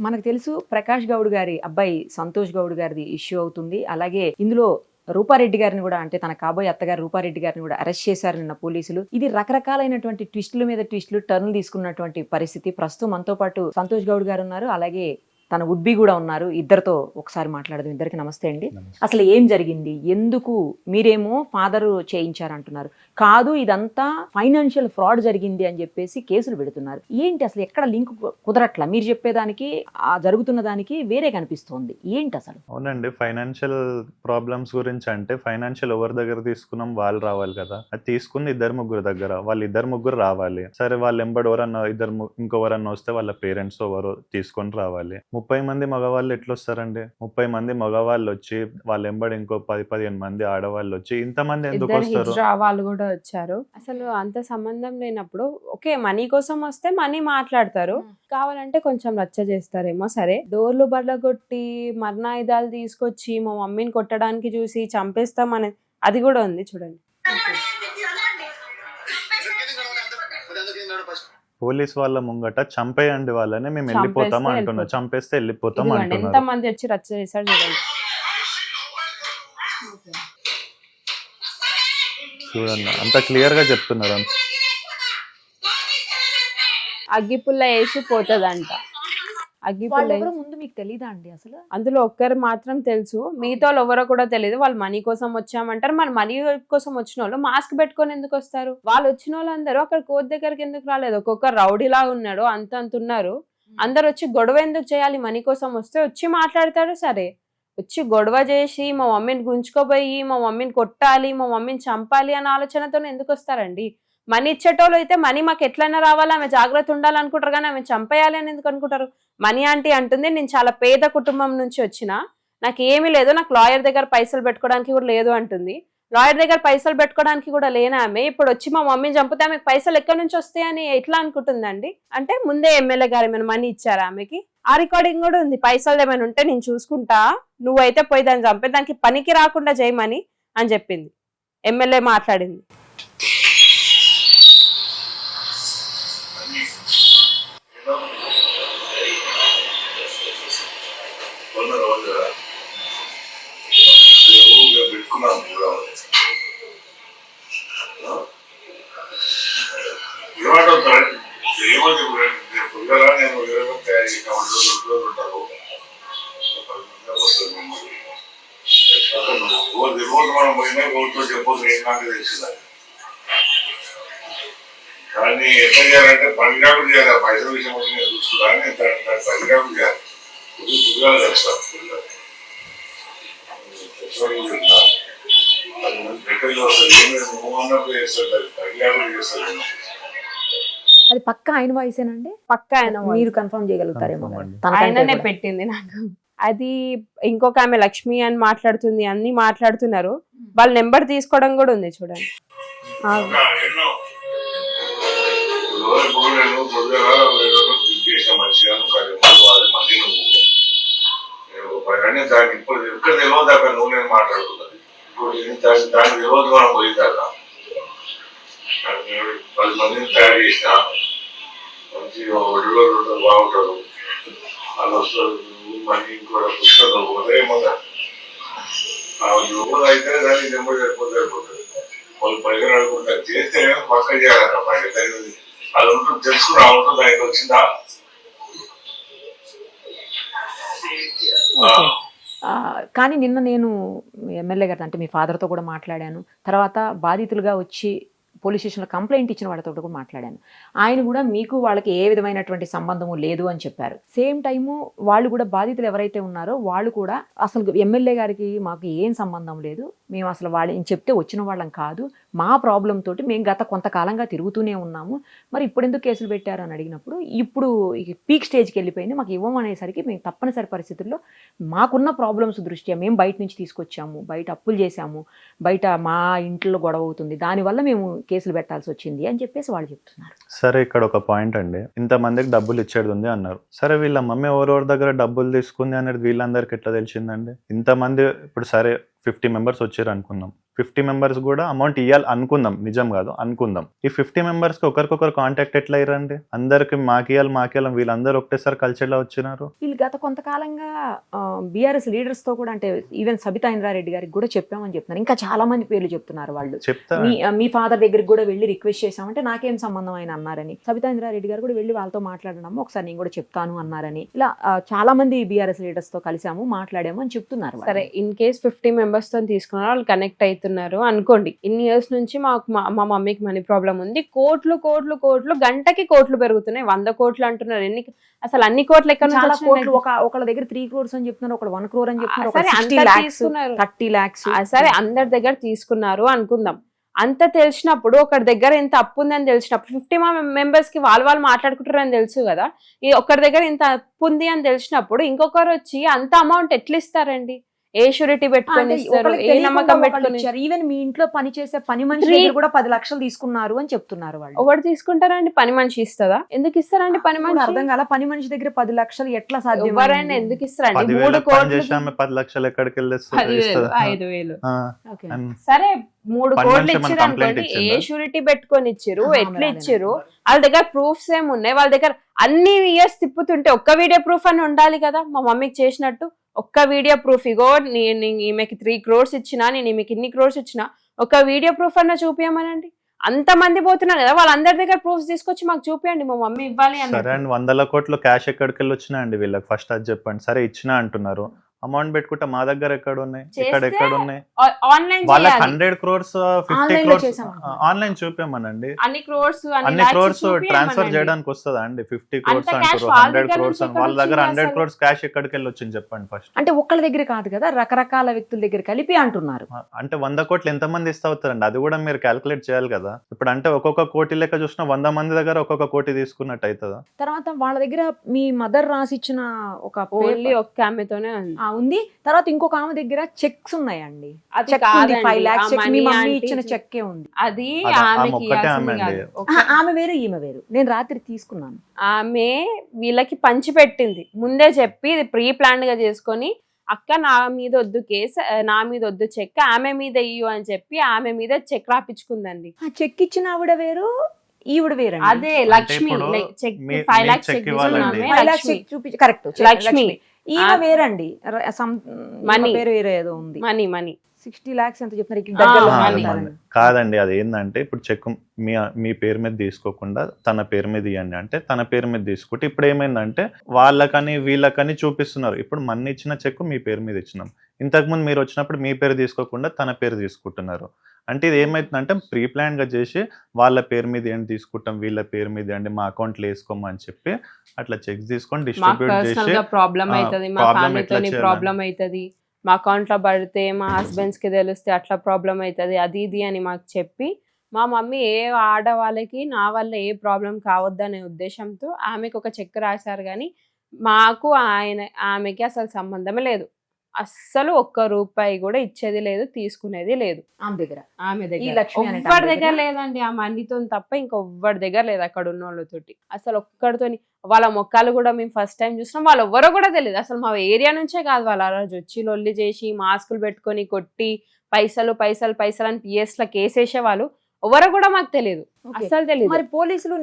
మనకు తెలుసు ప్రకాష్ గౌడ్ గారి అబ్బాయి సంతోష్ గౌడ్ గారిది ఇష్యూ అవుతుంది. అలాగే ఇందులో రూపారెడ్డి గారిని కూడా, అంటే తన కాబోయే అత్తగారు రూపారెడ్డి గారిని కూడా అరెస్ట్ చేశారు నిన్న పోలీసులు. ఇది రకరకాలైనటువంటి ట్విస్టుల మీద ట్విస్టులు, టర్న్లు తీసుకున్నటువంటి పరిస్థితి. ప్రస్తుతం మనతో పాటు సంతోష్ గౌడ్ గారు ఉన్నారు, అలాగే తన వుడ్ బి కూడా ఉన్నారు. ఇద్దరితో ఒకసారి మాట్లాడదాం. ఇద్దరికి నమస్తే అండి. అసలు ఏం జరిగింది, ఎందుకు మీరేమో ఫాదర్ చేయించారంటున్నారు, కాదు ఇదంతా ఫైనాన్షియల్ ఫ్రాడ్ జరిగింది అని చెప్పేసి కేసులు పెడుతున్నారు. ఏంటి అసలు ఎక్కడ లింక్ కుదరట్లా? మీరు చెప్పేదానికి ఆ జరుగుతున్న దానికి వేరే కనిపిస్తోంది. ఏంటి అసలు? అవునండి, ఫైనాన్షియల్ ప్రాబ్లమ్స్ గురించి అంటే ఫైనాన్షియల్ ఎవరి దగ్గర తీసుకున్నాం వాళ్ళు రావాలి కదా. అది తీసుకుంది ఇద్దరు ముగ్గురు దగ్గర, వాళ్ళు ఇద్దరు ముగ్గురు రావాలి. సరే వాళ్ళు ఎంబడి ఎవరన్నా ఇంకెవరన్నా వస్తే వాళ్ళ పేరెంట్స్ ఎవరో తీసుకొని రావాలి. 30 మంది మగవాళ్ళు ఎట్లా వస్తారండి? 30 మంది మగవాళ్ళు వచ్చి వాళ్ళ ఎంబడి ఇంకో 10-15 మంది ఆడవాళ్ళు వచ్చి ఇంతమంది ఎందుకు వస్తారు? వాళ్ళు కూడా వచ్చారు. అసలు అంత సంబంధం లేనప్పుడు ఓకే, మనీ కోసం వస్తే మనీ మాట్లాడతారు, కావాలంటే కొంచెం రచ్చ చేస్తారేమో. సరే, డోర్లు బర్లగొట్టి మరణాయుధాలు తీసుకొచ్చి మా మమ్మీని కొట్టడానికి చూసి చంపేస్తాం అనేది అది కూడా ఉంది చూడండి. పోలీస్ వాళ్ళ ముంగట చంపేయండి వాళ్ళని, మేము వెళ్ళిపోతాం అంటున్నారు. చంపేస్తే వెళ్ళిపోతాం అంటున్నారు. ఎంత మంది వచ్చి రచ్చ చేశారు చూడండి. చూడండి, అంత క్లియర్ గా చెప్తున్నారు. అగ్గిపుల్ల వేసి పోతుందంట. అగ్గిపుల్ల ముందు మీకు తెలీదా అండి అసలు? అందులో ఒక్కరు మాత్రం తెలుసు, మిగతా వాళ్ళు ఎవరో కూడా తెలియదు. వాళ్ళు మనీ కోసం వచ్చామంటారు. మన మనీ కోసం వచ్చిన వాళ్ళు మాస్క్ పెట్టుకొని ఎందుకు వస్తారు? వాళ్ళు వచ్చిన వాళ్ళందరూ అక్కడ కోర్టు దగ్గరికి ఎందుకు రాలేదు? ఒక్కొక్కరు రౌడీలా ఉన్నాడు, అంత ఉన్నారు. అందరు వచ్చి గొడవ ఎందుకు చేయాలి? మనీ కోసం వస్తే వచ్చి మాట్లాడతాడు. సరే, వచ్చి గొడవ చేసి మా మమ్మీని గుంజుకోపోయి మా మమ్మీని కొట్టాలి, మా మమ్మీని చంపాలి అనే ఆలోచనతో ఎందుకు వస్తారండి? మనీ ఇచ్చేటోళ్ళు అయితే మనీ మాకు ఎట్లయినా రావాలి, ఆమె జాగ్రత్త ఉండాలనుకుంటారు, కానీ ఆమె చంపేయాలి అని ఎందుకు అనుకుంటారు? మనీ ఆంటీ అంటుంది, నేను చాలా పేద కుటుంబం నుంచి వచ్చిన, నాకు ఏమీ లేదు, నాకు లాయర్ దగ్గర పైసలు పెట్టుకోవడానికి కూడా లేదు అంటుంది. లాయర్ దగ్గర పైసలు పెట్టుకోవడానికి కూడా లేని ఆమె ఇప్పుడు వచ్చి మా మమ్మీని చంపితే ఆమెకు పైసలు ఎక్కడి నుంచి వస్తాయని ఎట్లా అనుకుంటుందండి? అంటే ముందే ఎమ్మెల్యే గారు ఏమైనా మనీ ఇచ్చారా ఆమెకి? ఆ రికార్డింగ్ కూడా ఉంది. పైసలు ఏమైనా ఉంటే నేను చూసుకుంటా, నువ్వైతే పోయి దాన్ని చంపే, దానికి పనికి రాకుండా చేయమని అని చెప్పింది ఎమ్మెల్యే, మాట్లాడింది. కానీ ఎట్లా చేయాలంటే పనికాకులు చేయాలి. పైసల విషయం నేను చూసుకున్నాను, పనికాకులు చేయాలి. పుట్టుగా చేస్తాను అది పక్క ఆయన వాయిసేనండి? పక్క ఆయన, మీరు కన్ఫర్మ్ చేయగలుగుతారేమో. ఆయననే పెట్టింది నాకు. అది ఇంకొక ఆమె లక్ష్మి అని మాట్లాడుతుంది, అన్ని మాట్లాడుతున్నారు. వాళ్ళ నెంబర్ తీసుకోవడం కూడా ఉంది చూడండి. దానికి ఇప్పుడు ఎక్కడ తెలియదు దాకా నువ్వు నేను మాట్లాడుతున్నది. ఇప్పుడు దానికి తెలియదు మనం పోయిందాకా 10 మందిని తయారు చేసిన మంచిగా ఒడిలో బాగుంటారు. వాళ్ళు వస్తారు, మళ్ళీ ఇంకో పుస్తకం పోతే ఏమన్నా ఎవరు అయితే దానికి నెంబర్ సరిపోతుంది. వాళ్ళు పైగా అనుకుంటారు, చేస్తే పక్క చేయాలన్న పైన అది ఉంటుంది, తెలుసుకుని ఉంటుంది. దానికి వచ్చిందా కానీ నిన్న నేను ఎమ్మెల్యే గారితో, అంటే మీ ఫాదర్తో కూడా మాట్లాడాను. తర్వాత బాధితులుగా వచ్చి పోలీస్ స్టేషన్లో కంప్లైంట్ ఇచ్చిన వాళ్ళతో కూడా మాట్లాడాను. ఆయన కూడా మీకు వాళ్ళకి ఏ విధమైనటువంటి సంబంధము లేదు అని చెప్పారు. సేమ్ టైము వాళ్ళు కూడా, బాధితులు ఎవరైతే ఉన్నారో వాళ్ళు కూడా, అసలు ఎమ్మెల్యే గారికి మాకు ఏం సంబంధం లేదు, మేము అసలు వాళ్ళని చెప్తే వచ్చిన వాళ్ళం కాదు, మా ప్రాబ్లం తోటి మేము గత కొంతకాలంగా తిరుగుతూనే ఉన్నాము, మరి ఇప్పుడు ఎందుకు కేసులు పెట్టారు అని అడిగినప్పుడు, ఇప్పుడు పీక్ స్టేజ్కి వెళ్ళిపోయింది, మాకు ఇవ్వమనేసరికి మేము తప్పనిసరి పరిస్థితుల్లో మాకున్న ప్రాబ్లమ్స్ దృష్ట్యా మేము బయట నుంచి తీసుకొచ్చాము, బయట అప్పులు చేశాము, బయట మా ఇంట్లో గొడవ అవుతుంది, దానివల్ల మేము కేసులు పెట్టాల్సి వచ్చింది అని చెప్పేసి వాళ్ళు చెప్తున్నారు. సరే, ఇక్కడ ఒక పాయింట్ అండి, ఇంతమందికి డబ్బులు ఇచ్చేది ఉంది అన్నారు. సరే, వీళ్ళ మమ్మీ ఎవరెవరి దగ్గర డబ్బులు తీసుకుంది అనేది వీళ్ళందరికీ ఎట్లా తెలిసిందండి? ఇంతమంది ఇప్పుడు సరే 50 మెంబర్స్ వచ్చారు అనుకుందాం, 50 మెంబర్స్ కూడా అమౌంట్ ఇవ్వాలి అనుకుందాం, నిజం కాదు అనుకుందాం. ఈ 50 మెంబర్స్కి ఒకరికొకరు కాంటాక్ట్ ఎట్లా అయ్యారండి? అందరికి మాకియాలి వీళ్ళందరూ ఒకటేసారి కలిసి ఎలా వచ్చినారు? వీళ్ళు గత కొంతకాలంగా బీఆర్ఎస్ లీడర్స్ తో కూడా, అంటే ఈవెన్ సబితా ఇంద్రారెడ్డి గారికి కూడా చెప్పామని చెప్తున్నారు. ఇంకా చాలా మంది పేర్లు చెప్తున్నారు వాళ్ళు. చెప్తా మీ ఫాదర్ దగ్గరికి కూడా వెళ్ళి రిక్వెస్ట్ చేశామంటే నాకేం సంబంధం ఆయన అన్నారని, సబితా ఇంద్రారెడ్డి గారు కూడా వెళ్ళి వాళ్ళతో మాట్లాడడం ఒకసారి నేను కూడా చెప్తాను అన్నారని, ఇలా చాలా మంది బీఆర్ఎస్ లీడర్స్ తో కలిసాము మాట్లాడాము అని చెప్తున్నారు వాళ్ళు. సరే, ఇన్ కేస్ 50 మెంబర్స్ తో తీసుకున్నారు, వాళ్ళు కనెక్ట్ అవుతున్నారు అనుకోండి. ఇన్ని ఇయర్స్ నుంచి మా మమ్మీకి మనీ ప్రాబ్లం ఉంది, కోట్లు కోట్లు కోట్లు, గంటకి కోట్లు పెరుగుతున్నాయి, 100 కోట్లు అంటున్నారు. అసలు అన్ని కోట్లు ఎక్కడ నుంచి చాలా వచ్చినాయి? కోట్లు, ఒకళ్ళ దగ్గర 3 crores అని చెప్తున్నారు, ఒకళ్ళు 1 crore అని చెప్తున్నారు, సరే, 60 అందరు lakhs, తీసుకున్నారు. 30 lakhs. సరే, అందరి దగ్గర తీసుకున్నారు అనుకుందాం. అంత తెలిసినప్పుడు, ఒకరి దగ్గర ఎంత అప్పు ఉందని తెలిసినప్పుడు, 50 మెంబర్స్ కి వాళ్ళు మాట్లాడుకుంటారని తెలుసు కదా. ఈ ఒకరి దగ్గర ఇంత అప్పు ఉంది అని తెలిసినప్పుడు ఇంకొకరు వచ్చి అంత అమౌంట్ ఎట్లా ఇస్తారండి? ఏ షూరిటీ పెట్టుకొని ఇస్తారు? ఏ నమ్మకం పెట్టుకొని? ఈవెన్ మీ ఇంట్లో పని చేసే పని మనిషి దగ్గర కూడా 10 లక్షలు తీసుకున్నారు అని చెప్తున్నారు వాళ్ళు. ఒకటి తీసుకుంటారండి? పని మనిషి ఇస్తుందా? ఎందుకు ఇస్తారండి పని నాకు మనిషి? అర్థం కాల, పని మనిషి దగ్గర 10 లక్షలు ఎట్లా సాధ్యం? ఎవరైనా ఎందుకు ఇస్తారండి? 10,000 3 పని కోట్లు, చేసామే 10 లక్షలు ఎక్కడికి 10,000, 5,000. Okay. సరే, 3 పని కోట్లు మనిషి ఏమన్నా ఇచ్చారు కంప్లైంట్ అనుకోండి, ఏ ఇచ్చిందా? షూరిటీ పెట్టుకొని ఇచ్చారు? ఆహా, ఎట్లా మరి ఇచ్చారు? అదే. వాళ్ళ దగ్గర ప్రూఫ్స్ ఏమున్నాయి? వాళ్ళ దగ్గర అన్ని ఇయర్స్ తిప్పుతుంటే ఒక్క వీడియో ప్రూఫ్ అని ఉండాలి కదా. మా మమ్మీకి చేసినట్టు ఒక్క వీడియో ప్రూఫ్, ఇగో నేను ఈమెకి 3 crores ఇచ్చినా, నేను ఈమెకి ఇన్ని crores ఇచ్చినా, ఒక వీడియో ప్రూఫ్ అన్న చూపించమనండి. అంత మంది పోతున్నారు కదా, వాళ్ళందరి దగ్గర ప్రూఫ్స్ తీసుకొచ్చి మాకు చూపియండి, మా మమ్మీ ఇవ్వాలి అని. సరే అండి, 100 కోట్లు క్యాష్ ఎక్కడికి వెళ్ళి వచ్చినాయండి వీళ్ళకి? ఫస్ట్ అది చెప్పండి. సరే ఇచ్చినా అంటున్నారు, అమౌంట్ పెట్టుకుంటే మా దగ్గర ఎక్కడ ఉన్నాయి, ఇక్కడ ఎక్కడ ఉన్నాయి? ఆన్లైన్ వాళ్ళకి 100 crores 50 Online లో crores చేసామంటున్నారు. ఆన్లైన్ చూపించమనండి. అన్ని క్రోర్స్ అన్ని crores ట్రాన్స్ఫర్ చేయడానికి వస్తుందా అండి? 50 crores అంత cash అంటారు, వాళ్ళ 100 దగ్గర crores నుంచి అని. వాళ్ళ దగ్గర ఎక్కడ 100 వచ్చింది crores క్యాష్ ఎక్కడికి వెళ్ళి వచ్చింది చెప్పండి ఫస్ట్. అంటే ఒక్కళ్ళ దగ్గర కాదు కదా, రకరకాల వ్యక్తుల దగ్గర కలిపి అంటున్నారు. అంటే 100 కోట్లు ఎంత మంది ఇస్తా అవుతారండి? అది కూడా మీరు క్యాల్కులేట్ చేయాలి కదా. ఇప్పుడు అంటే ఒక్కొక్క కోటి లెక్క చూసినా 100 మంది దగ్గర ఒక్కొక్క కోటి తీసుకున్నట్టు అవుతుందా? తర్వాత వాళ్ళ దగ్గర మీ మదర్ రాసిచ్చిన ఒక ఓన్లీ ఒక్క ఆమెతోనే ఉంది. ఉంది, తర్వాత ఇంకొక ఆమె దగ్గర చెక్స్ ఉన్నాయండి. అది చెక్ ఉంది, కాదండి, 5 lakhs ఆ చెక్, మీ money మమ్మీ aunty ఇచ్చిన చెక్కే ఉంది. అది అది ఆమె ఆమెకి ఒక్కటే ఇవ్వాల్సింది ఆమె కాదు. అండి. ఆమె వేరు ఈమె వేరు. నేను రాత్రి తీసుకున్నాను. ఆమె వీళ్ళకి పంచి పెట్టింది, ముందే చెప్పి ఇది ప్రీ ప్లాన్ గా చేసుకొని, అక్క నా మీద వద్దు కేసు, నా మీద వద్దు చెక్, ఆమె మీద ఇయ్యు అని చెప్పి ఆమె మీద చెక్ రాపించుకుందండి. ఆ చెక్ ఇచ్చిన ఆవిడ వేరు, ఈవిడ వేరు. అదే లక్ష్మి ఇప్పుడు చెక్ మీ- 5 మీ lakhs check చెక్ ఇవ్వాలండి. తీసుకున్నామే, 5 lakhs లక్ష్మి. చెక్ చూపించి కరెక్ట్. లక్ష్మి. ఈమె వేరండి. Money. పేరు వేరే ఏదో ఉంది. మనీ 60 lakhs ఎంత చెప్తున్నారు ఇక్కడ దగ్గరలో ఆ, అది ఉంటారని. మన- కాదండి, అది ఏంటంటే ఇప్పుడు చెక్ మీ పేరు మీద తీసుకోకుండా తన పేరు మీద ఇవ్వండి అంటే తన పేరు మీద తీసుకుంటే ఇప్పుడు ఏమైందంటే వాళ్ళకని వీళ్ళకని చూపిస్తున్నారు. ఇప్పుడు మన ఇచ్చిన చెక్ మీ పేరు మీద ఇచ్చినాం, ఇంతకుముందు మీరు వచ్చినప్పుడు మీ పేరు తీసుకోకుండా తన పేరు తీసుకుంటున్నారు. అంటే ఇది ఏమైతుందంటే ప్రీ ప్లాన్ గా చేసి వాళ్ళ పేరు మీద ఏంటి తీసుకుంటాం, వీళ్ళ పేరు మీద ఏంటి మా అకౌంట్లో వేసుకోమని చెప్పి అట్లా చెక్స్ తీసుకొని మాకు డిస్ట్రిబ్యూట్ పర్సనల్ చేసి గా ప్రాబ్లం అవుతుంది, మా problem ఫ్యామిలీతోని ఎట్లా ప్రాబ్లం అవుతుంది, మా అకౌంట్ లో పడితే మా హస్బెండ్స్ కి తెలిస్తే అట్లా ప్రాబ్లం అవుతుంది, అది ఇది అని మాకు చెప్పి, మా మమ్మీ ఏ ఆడవాళ్ళకి నా వల్ల ఏ ప్రాబ్లం కావద్దనే ఉద్దేశంతో ఆమెకు ఒక చెక్ రాశారు. కానీ మాకు ఆమెకి అసలు సంబంధమే లేదు, అస్సలు ఒక్క రూపాయి కూడా ఇచ్చేది లేదు, తీసుకునేది లేదు ఆమె దగ్గర. ఆమె ఈ దగ్గర. లక్ష్మి అనే ఒక్కడి ఆమె దగ్గర దగ్గర? లేదండి, ఆ మనీతో తప్ప ఇంకొవ్వడి దగ్గర లేదు అక్కడ ఉన్న వాళ్ళతోటి. అసలు ఒక్కడితోని వాళ్ళ మొక్కలు కూడా మేము ఫస్ట్ టైం చూసినాం, వాళ్ళు ఎవ్వరో కూడా తెలియదు. అసలు మా ఏరియా నుంచే కాదు, వాళ్ళు ఆ రోజు వచ్చి లొల్లి చేసి మాస్కులు పెట్టుకొని కొట్టి పైసలు పైసలు పైసలు అని PS లో కేసేసే వాళ్ళు ఎవరో కూడా మాకు తెలియదు, Okay. అసలు తెలియదు. మరి పోలీసులు